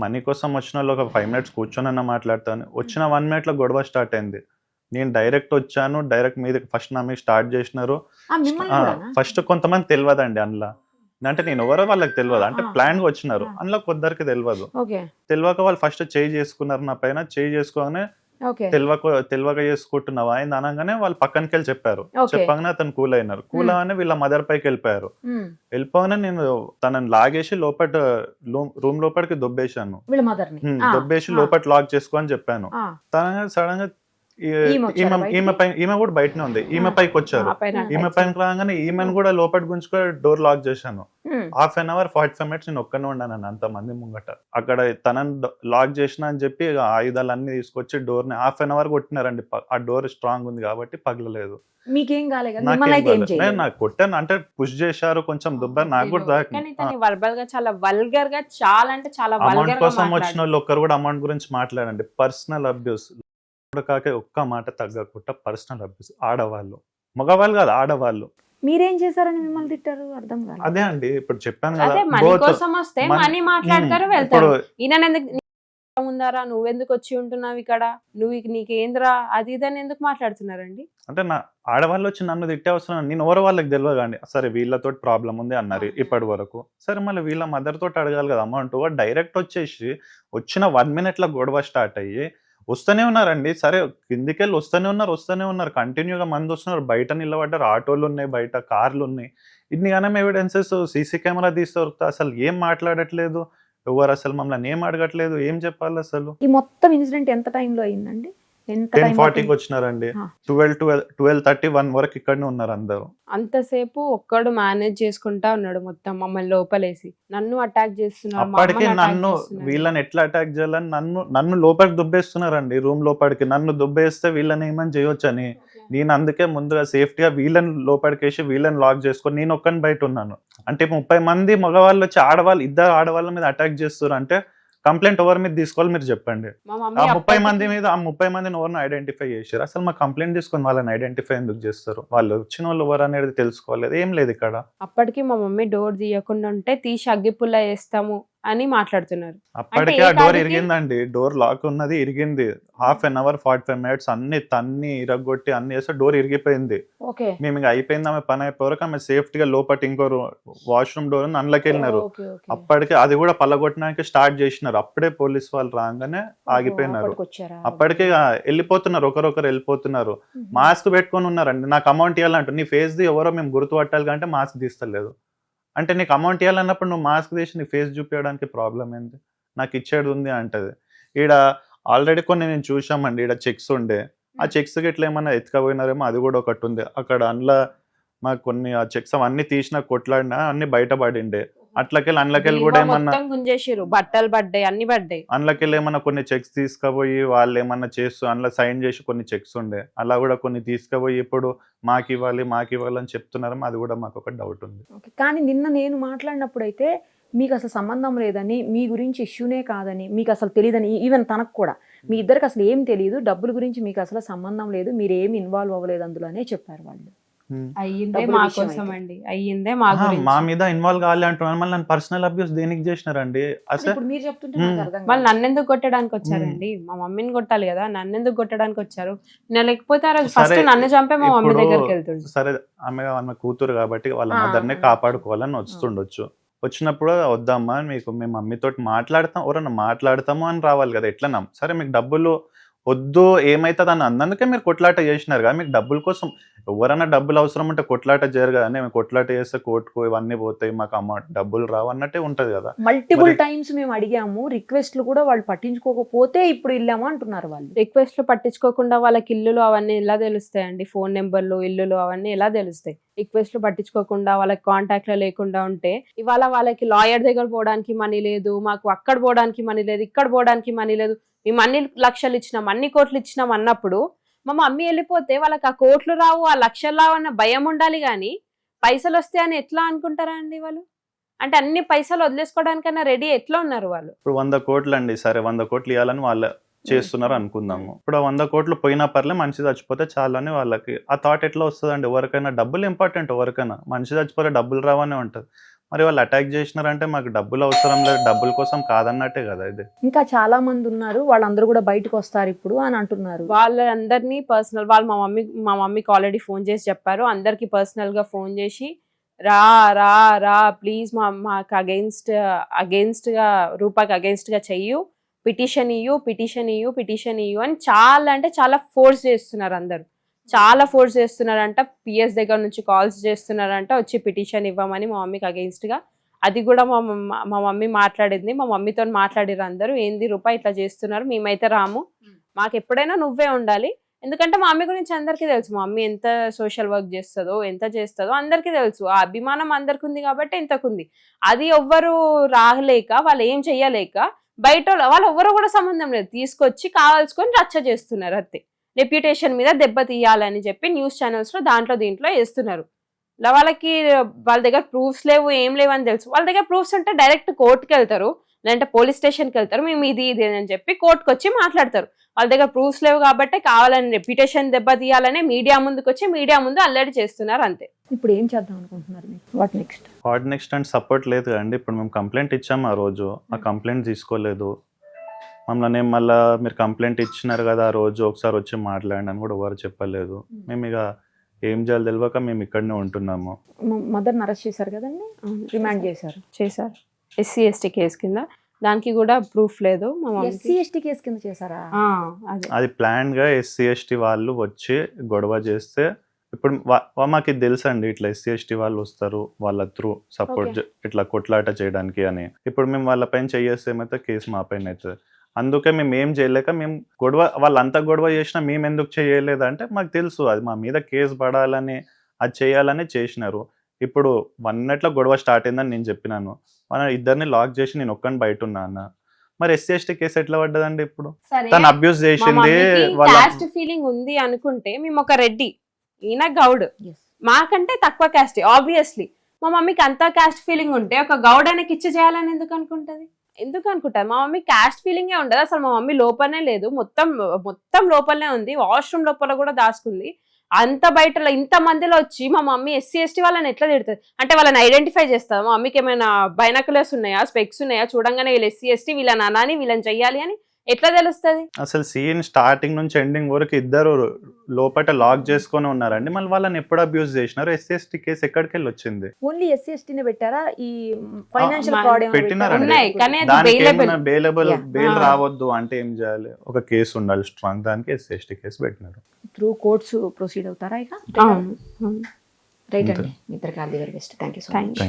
మనీ కోసం వచ్చిన వాళ్ళు ఒక 5 minutes కూర్చొని మాట్లాడతాను. వచ్చిన 1 minute గొడవ స్టార్ట్ అయింది. నేను డైరెక్ట్ వచ్చాను, డైరెక్ట్ మీద ఫస్ట్ నా మీద స్టార్ట్ చేసినారు. ఫస్ట్ కొంతమంది తెలియదండి అందులో, అంటే నేను ఎవరో వాళ్ళకి తెలియదు. అంటే ప్లాన్ గా వచ్చినారు, అందులో కొద్దరికి తెలియదు. తెలియక వాళ్ళు ఫస్ట్ చేయి చేసుకున్నారు నా పైన. చేయి చేసుకోగానే తెలియక చేసుకుంటున్నావా అని అనగానే వాళ్ళు పక్కనకి వెళ్ళి చెప్పారు. చెప్పగానే అతను కూల్ అయినారు. కూల్ అవగానే వీళ్ళ మదర్ పైకి వెళ్ళిపోయారు. వెళ్ళిపోగానే నేను తనని లాగేసి రూమ్ లోపలికి దొబ్బేశాను. దొబ్బేసి లోపల లాక్ చేసుకో అని చెప్పాను. తన సడన్ గా ఈమె కూడా బయటనే ఉంది. ఈమె పైకి వచ్చారు. ఈమె పైకి రాగానే ఈమెను కూడా లోపల గుంజుకొని డోర్ లాక్ చేశాను. 1/2 hour 45 minutes నేను ఒక్కనే ఉన్నాను అంత మంది ముంగట. అక్కడ తనని లాక్ చేసిన అని చెప్పి ఆయుధాలన్నీ తీసుకొచ్చి డోర్ ని 1/2 hour కొట్టినారండి. ఆ డోర్ స్ట్రాంగ్ ఉంది కాబట్టి పగలలేదు. మీకేం కాలేదు? నాకు కొట్టాను అంటే పుష్ చేశారు కొంచెం దుబ్బ. నాకు కూడా వర్బల్ గా చాలా వల్గర్ గా, చాలా అంటే చాలా అమౌంట్ కోసం వచ్చిన వాళ్ళు ఒక్కరు కూడా అమౌంట్ గురించి మాట్లాడండి. పర్సనల్ అబ్యూస్ కాకే ఒక్క మాట తగ్గకుండా పర్సనల్ అబ్యూస్. ఆడవాళ్ళు, మగవాళ్ళు కాదు, ఆడవాళ్ళు. మీరేం చేశారని మిమ్మల్ని తిట్టారు? అర్థం కాదు. అదే అండి ఇప్పుడు చెప్పాను కదా, మనీ కోసం వస్తే మనీ మాట్లాడతారు, వెళ్తారు. ఈయన ఉన్నారా, నువ్వెందుకు వచ్చి ఉంటున్నావు ఇక్కడ, నీకేంద్రా అది ఇదని ఎందుకు మాట్లాడుతున్నారండి? అంటే నా ఆడవాళ్ళు వచ్చి నన్ను తిట్టే అవసరం నేను ఎవరో వాళ్ళకి తెలియదు కానీ సరే వీళ్ళతో ప్రాబ్లం ఉంది అన్నారు ఇప్పటి వరకు. సరే మళ్ళీ వీళ్ళ మదర్ తోటి అడగాలి కదా అమౌంట్. డైరెక్ట్ వచ్చేసి వచ్చిన 1 minute గొడవ స్టార్ట్ అయ్యి వస్తూనే ఉన్నారండి. సరే కిందికెళ్ళి వస్తూనే ఉన్నారు కంటిన్యూగా మంది వస్తున్నారు. బయట నిలబడ్డారు, ఆటోలు ఉన్నాయి, బయట కార్లు ఉన్నాయి. ఇన్నిగానం ఎవిడెన్సెస్ సీసీ కెమెరా తీసి దొరుకుతా అసలు ఏం మాట్లాడట్లేదు ఎవరు, అసలు మమ్మల్ని ఏం అడగట్లేదు, ఏం చెప్పాలి అసలు. ఈ మొత్తం ఇన్సిడెంట్ ఎంత టైంలో అయిందండి? 10:40కి వచ్చినారండి. 12:30 1 వరకు ఇక్కడనే ఉన్నారు అందరూ. అంతసేపు ఒక్కడు మేనేజ్ చేసుకుంటా ఉన్నాడు మొత్తం మమ్మల్ని లోపలేసి. నన్ను అటాక్ చేస్తున్నారు, మా అప్పటికే అమ్మని attack నన్ను చేస్తున్నారు. వీళ్ళని ఎట్లా అటాక్ చేయాలని నన్ను లోపలికి దుబ్బేస్తున్నారండి. రూమ్ లోపలికి నన్ను దుబ్బేస్తే వీళ్ళని ఏమని చేయొచ్చని నేను అందుకే ముందుగా సేఫ్టీగా వీళ్ళని లోపలికేసి వీళ్ళని లాక్ చేసుకొని నేను ఒక్కని బయట ఉన్నాను. అంటే 30 మంది మగవాళ్ళు వచ్చి ఇద్దరు ఆడవాళ్ళ మీద అటాక్ చేస్తారు అంటే కంప్లైంట్ ఎవరి మీద తీసుకోవాలి మీరు చెప్పండి. మా ఆ మమ్మీ 30 మంది మీద ఆ 30 మందిని ఎవరిని ఐడెంటిఫై చేశారు? అసలు మా కంప్లైంట్ తీసుకొని వాళ్ళని ఐడెంటిఫై ఎందుకు చేస్తారు? వాళ్ళు వచ్చిన వాళ్ళు ఎవరు అనేది తెలుసుకోలేదు. ఏం లేదు ఇక్కడ. అప్పటికి మా మమ్మీ డోర్ తీయకుండా ఉంటే తీసి అగ్గిపుల్ల వేస్తాము అని మాట్లాడుతున్నారు. అప్పటికే ఆ డోర్ ఇరిగిందండి. డోర్ లాక్ ఉన్నది ఇరిగింది. 1/2 hour 45 minutes అన్ని తన్ని ఇరగొట్టి అన్ని చేస్తే డోర్ ఇరిగిపోయింది. ఓకే, మేము ఇంకా అయిపోయింది, ఆమె పని అయిపోయాక ఆమె సేఫ్టీగా లోపల ఇంకో వాష్రూమ్ డోర్ అందులోకి వెళ్ళినారు. Okay, okay. అప్పటికే అది కూడా పలగొట్టడానికి స్టార్ట్ చేసినారు. అప్పుడే పోలీస్ వాళ్ళు రాగానే ఆగిపోయినారు. అప్పటికి వచ్చారా? అప్పటికే వెళ్ళిపోతున్నారు, ఒకరొకరు వెళ్ళిపోతున్నారు. మాస్క్ పెట్టుకొని ఉన్నారండి. నాకు అమౌంట్ ఇవ్వాలంటే నీ ఫేస్ ది ఎవరో మేము గుర్తుపట్టాలి కంటే మాస్క్ తీస్తలేదు. అంటే నీకు అమౌంట్ ఇవ్వాలన్నప్పుడు నువ్వు మాస్క్ తీసి నీ ఫేస్ చూపించడానికి ప్రాబ్లం ఏంటి? నాకు ఇచ్చేది ఉంది అంటది. ఈడ ఆల్రెడీ కొన్ని నేను చూసామండి. ఈడ చెక్స్ ఉండే, ఆ చెక్స్ ఇట్లా ఏమన్నా ఎత్తుకపోయినారేమో అది కూడా ఒకటి ఉంది అక్కడ. అందులో మాకు కొన్ని ఆ చెక్స్ అవన్నీ తీసిన కొట్లాడినా అన్ని బయటపడిండే. అందులోకెళ్ళి కూడా ఏమన్నా మొత్తం గుంజేసిర్రు, బట్టలు పడ్డాయి, అన్ని పడ్డాయి. అందులోకెళ్ళి ఏమన్నా కొన్ని చెక్స్ తీసుకుపోయి వాళ్ళు ఏమన్నా చేస్తూ అందులో సైన్ చేసి కొన్ని చెక్స్ ఉండే అలా కూడా కొన్ని తీసుకుపోయి ఇప్పుడు మాకు ఇవ్వాలి అని చెప్తున్నారు. అది కూడా మాకు ఒక డౌట్ ఉంది. ఓకే, కానీ నిన్న నేను మాట్లాడినప్పుడు అయితే మీకు అసలు సంబంధం లేదని, మీ గురించి ఇష్యూనే కాదని, మీకు అసలు తెలియదని, ఈవెన్ తనకు కూడా మీ ఇద్దరికి అసలు ఏం తెలియదు, డబ్బుల గురించి మీకు అసలు సంబంధం లేదు, మీరు ఏమి ఇన్వాల్వ్ అవ్వలేదు అందులోనే చెప్పారు వాళ్ళు. అయ్యిందే డబ్బుల మా విషయం కోసం అయితే. అండి, అయ్యిందే మా ఆహా, గురించి. మా మీద ఇన్వాల్వ్ కావాలి అంటున్నారు. మళ్ళీ నన్ను పర్సనల్ అబ్యూస్ దేనికి చేసినారండి అసలు? ఇప్పుడు మీరు చెప్తుంటే నాకు అర్థం వాళ్ళు కాదు. నన్ను ఎందుకు కొట్టడానికి వచ్చారండి? మా మమ్మీని కొట్టాలి కదా, నన్ను ఎందుకు కొట్టడానికి వచ్చారు? నేను లేకపోతే ఆ రోజు ఫస్ట్ సరే, నన్ను చంపే మా మమ్మీ ఇప్పుడు దగ్గరికి వెళ్తుండే. సరే ఆమె కూతురు కాబట్టి వాళ్ళ ఆ, మదర్ని ఆ, కాపాడుకోవాలని వస్తుండొచ్చు. వచ్చినప్పుడు వద్దామా మీకు మేము మమ్మీతోటి మాట్లాడతాం, ఎవరన్నా మాట్లాడతాము అని రావాలి కదా. ఎట్లా సరే మీకు డబ్బులు వద్దు ఏమైతుంది అని అందుకే మీరు కొట్లాట చేసినారు కదా. మీకు డబ్బుల కోసం ఎవరైనా డబ్బులు అవసరం ఉంటే కొట్లాట చేయరు కదా. మేము కొట్లాట చేస్తే కోర్టుకు ఇవన్నీ పోతాయి, మాకు అమౌంట్ డబ్బులు రావు అన్నట్టే ఉంటది కదా. మల్టిపుల్ టైమ్స్ మేము అడిగాము, రిక్వెస్ట్లు కూడా వాళ్ళు పట్టించుకోకపోతే ఇప్పుడు వెళ్ళాము అంటున్నారు వాళ్ళు. రిక్వెస్ట్లు పట్టించుకోకుండా వాళ్ళకి ఇల్లులు అవన్నీ ఎలా తెలుస్తాయండి? ఫోన్ నెంబర్లు, ఇల్లులు అవన్నీ ఎలా తెలుస్తాయి? రిక్వెస్ట్లు పట్టించుకోకుండా వాళ్ళకి కాంటాక్ట్ లో లేకుండా ఉంటే ఇవాళ వాళ్ళకి లాయర్ దగ్గర పోవడానికి మనీ లేదు, మాకు అక్కడ పోవడానికి మనీ లేదు, ఇక్కడ పోవడానికి మనీ లేదు, మేము అన్ని లక్షలు ఇచ్చినాం, అన్ని కోట్లు ఇచ్చినాం అన్నప్పుడు మా మమ్మీ వెళ్ళిపోతే వాళ్ళకి ఆ కోట్లు రావు, ఆ లక్షలు రావు అన్న భయం ఉండాలి. కానీ పైసలు వస్తాయి అని ఎట్లా అనుకుంటారా అండి వాళ్ళు? అంటే అన్ని పైసలు వదిలేసుకోవడానికన్నా రెడీ ఎట్లా ఉన్నారు వాళ్ళు? ఇప్పుడు 100 కోట్లు అండి, సరే 100 కోట్లు ఇవ్వాలని వాళ్ళు చేస్తున్నారు అనుకుందాము. ఇప్పుడు ఆ 100 కోట్లు పోయినా పర్లే, మనిషి చచ్చిపోతే చాలని వాళ్ళకి ఆ థాట్ ఎట్లా వస్తుందండి? ఎవరికైనా డబ్బులు ఇంపార్టెంట్, ఎవరికైనా మనిషి చచ్చిపోతే డబ్బులు రావనే ఉంటుంది. మరి వాళ్ళు అటాక్ చేసినారంటే మాకు డబ్బులు అవసరం లేదు, డబ్బుల కోసం కాదన్నట్టే కదా ఇది. ఇంకా చాలా మంది ఉన్నారు, వాళ్ళందరూ కూడా బయటకు వస్తారు ఇప్పుడు అని అంటున్నారు. వాళ్ళందరినీ పర్సనల్ వాళ్ళు మా మమ్మీకి ఆల్రెడీ ఫోన్ చేసి చెప్పారు. అందరికి పర్సనల్ గా ఫోన్ చేసి రా రా రా ప్లీజ్ మాకు అగెయిన్స్ట్ గా రూపాకి అగెయిన్స్ట్ గా చెయ్యు, పిటిషన్ ఇయ్యు అని చాలా అంటే చాలా ఫోర్స్ చేస్తున్నారు. అందరు చాలా ఫోర్స్ చేస్తున్నారంట. పిఎస్ దగ్గర నుంచి కాల్స్ చేస్తున్నారంట, వచ్చి పిటిషన్ ఇవ్వమని మా మమ్మీకి అగెయిన్స్ట్ గా. అది కూడా మా మమ్మీ మాట్లాడింది, మా మమ్మీతో మాట్లాడిరు అందరూ. ఏంది రూపాయి ఇట్లా చేస్తున్నారు, మేమైతే రాము, మాకు ఎప్పుడైనా నువ్వే ఉండాలి. ఎందుకంటే మా మమ్మీ గురించి అందరికీ తెలుసు, మా మమ్మీ ఎంత సోషల్ వర్క్ చేస్తుందో అందరికీ తెలుసు. ఆ అభిమానం అందరికి ఉంది కాబట్టి ఎంతకుంది. అది ఎవ్వరు రాలేక వాళ్ళు ఏం చెయ్యలేక బయట వాళ్ళు ఎవ్వరు కూడా సంబంధం లేదు, తీసుకొచ్చి కావాల్సుకొని రచ్చ చేస్తున్నారు. అంతే, రెప్యుటేషన్ మీద దెబ్బ తీయాలని చెప్పి న్యూస్ ఛానల్స్ లో దీంట్లో వేస్తున్నారు. వాళ్ళ దగ్గర ప్రూఫ్స్ లేవు, ఏం లేవు అని తెలుసు. వాళ్ళ దగ్గర ప్రూఫ్స్ ఉంటే డైరెక్ట్ కోర్టుకి వెళ్తారు, లేదంటే పోలీస్ స్టేషన్కి వెళ్తారు, మేము ఇది అని చెప్పి కోర్టుకు వచ్చి మాట్లాడతారు. వాళ్ళ దగ్గర ప్రూఫ్స్ లేవు కాబట్టి కావాలని రెప్యుటేషన్ దెబ్బ తీయాలని మీడియా ముందుకు వచ్చి మీడియా ముందు అల్లరి చేస్తున్నారు. అంతే. ఇప్పుడు ఏం చేద్దాం అనుకుంటున్నారు? వాట్ నెక్స్ట్ అండ్ సపోర్ట్ లేదు కదండి. ఇప్పుడు మేము కంప్లైంట్ ఇచ్చాము, ఆ రోజు ఆ కంప్లైంట్ తీసుకోలేదు. మమ్మల్ని మళ్ళీ మీరు కంప్లైంట్ ఇచ్చినారు కదా ఆ రోజు ఒకసారి వచ్చి మాట్లాడండి అని కూడా ఎవరు చెప్పలేదు. మేము ఇక ఏం చేయాలి తెలియక మేము ఇక్కడనే ఉంటున్నాము. మదర్ని అరెస్ట్ చేశారు కదండి, రిమాండ్ చేశారు. ఎస్సీ ఎస్టీ కేసు కింద, దానికి కూడా ప్రూఫ్ లేదు మా మమ్మీకి. ఎస్సీ ఎస్టీ కేసు కింద చేశారా? అదే అది ప్లాన్ గా ఎస్సీ ఎస్టీ వాళ్ళు వచ్చి గొడవ చేస్తే, ఇప్పుడు మాకు ఇది తెలుసు అండి, ఇట్లా ఎస్సీ ఎస్టీ వాళ్ళు వస్తారు వాళ్ళ త్రూ సపోర్ట్ ఇట్లా కొట్లాట చేయడానికి అని. ఇప్పుడు మేము వాళ్ళ పైన చేస్తే ఏమైతే కేసు మా పైన అవుతుంది. అందుకే మేము ఏం చేయలేక మేము గొడవ, వాళ్ళంతా గొడవ చేసినా మేము ఎందుకు చేయలేదంటే మాకు తెలుసు అది మా మీద కేసు పడాలని, అది చేయాలని చేసినారు. ఇప్పుడు 1 minute గొడవ స్టార్ట్ అయిందని నేను చెప్పినాను, మన ఇద్దరిని లాక్ చేసి నేను ఒక్కని బయట ఉన్నా అన్న. మరి ఎస్సీ ఎస్టీ కేసు ఎట్లా పడ్డదండి? ఇప్పుడు తను అబ్యూస్ చేసింది, కాస్ట్ ఫీలింగ్ ఉంది అనుకుంటే మేము ఒక రెడ్డి, ఈయన గౌడ్, మాకంటే తక్కువ కాస్ట్. ఆబ్వియస్లీ మా మమ్మీకి అంతా కాస్ట్ ఫీలింగ్ ఉంటే ఒక గౌడ్ ఆయనకి ఇచ్చి చేయాలని ఎందుకు అనుకుంటది? మా మమ్మీ కాస్ట్ ఫీలింగే ఉండదు అసలు. మా మమ్మీ లోపలనే లేదు, మొత్తం లోపలనే ఉంది. వాష్రూమ్ లోపల కూడా దాచుకుంది. అంత బయట ఇంత మందిలో వచ్చి మా మమ్మీ ఎస్సీ ఎస్టీ వాళ్ళని ఎట్లా తిడుతుంది అంటే వాళ్ళని ఐడెంటిఫై చేస్తారు. మా మమ్మీకి ఏమైనా బైనాకులర్స్ ఉన్నాయా, స్పెక్స్ ఉన్నాయా, చూడంగానే వీళ్ళు ఎస్సీ ఎస్టీ వీళ్ళని అనాని వీళ్ళని చెయ్యాలి అని ఎట్లా తెలుస్తుంది? అసలు సీన్ స్టార్టింగ్ నుంచి ఎండింగ్ వరకు ఇద్దరు లోపల లాక్ చేసుకొని ఉన్నారండి. మళ్ళీ వాళ్ళని ఎప్పుడు అబ్యూస్ చేసినారు? ఎస్సీ ఎస్టీ కేసు ఎక్కడికి వెళ్ళి వచ్చింది? ఓన్లీ ఎస్సీ ఎస్టీనే పెట్టారా? ఈ ఫైనాన్షియల్ ఫ్రాడ్ పెట్టినారండి. బెయిల్ రావద్దు అంటే ఏం చేయాలి? ఒక కేసు ఉండాలి స్ట్రాంగ్, దానికి ఎస్సీ ఎస్టీ కేసు పెట్టినారు. త్రూ కోర్ట్స్ ప్రొసీడ్ అవుతారా ఇక? రైట్ అండి, మీ ఇద్దరికి all the very best. Thank you so much.